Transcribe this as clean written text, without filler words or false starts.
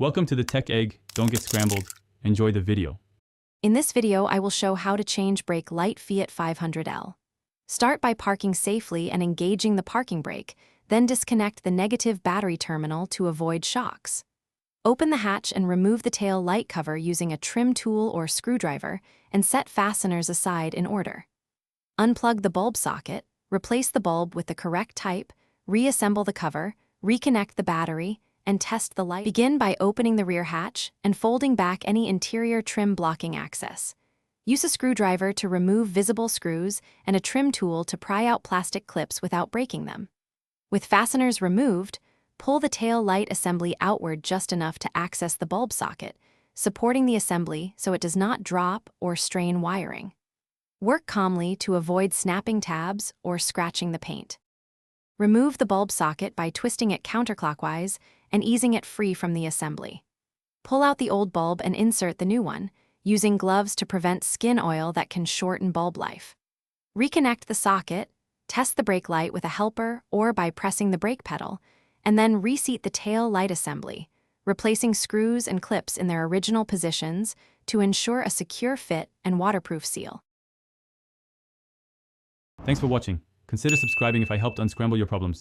Welcome to the Tech Egg. Don't get scrambled. Enjoy the video. In this video, I will show how to change brake light Fiat 500l. Start by parking safely and engaging the parking brake, then disconnect the negative battery terminal to avoid shocks. Open the hatch and remove the tail light cover using a trim tool or screwdriver and set fasteners aside in order. Unplug the bulb socket, replace the bulb with the correct type, reassemble the cover, reconnect the battery, and test the light. Begin by opening the rear hatch and folding back any interior trim blocking access. Use a screwdriver to remove visible screws and a trim tool to pry out plastic clips without breaking them. With fasteners removed, pull the tail light assembly outward just enough to access the bulb socket, supporting the assembly so it does not drop or strain wiring. Work calmly to avoid snapping tabs or scratching the paint. Remove the bulb socket by twisting it counterclockwise and easing it free from the assembly. Pull out the old bulb and insert the new one, using gloves to prevent skin oil that can shorten bulb life. Reconnect the socket, test the brake light with a helper or by pressing the brake pedal, and then reseat the tail light assembly, replacing screws and clips in their original positions to ensure a secure fit and waterproof seal. Thanks for watching. Consider subscribing if I helped unscramble your problems.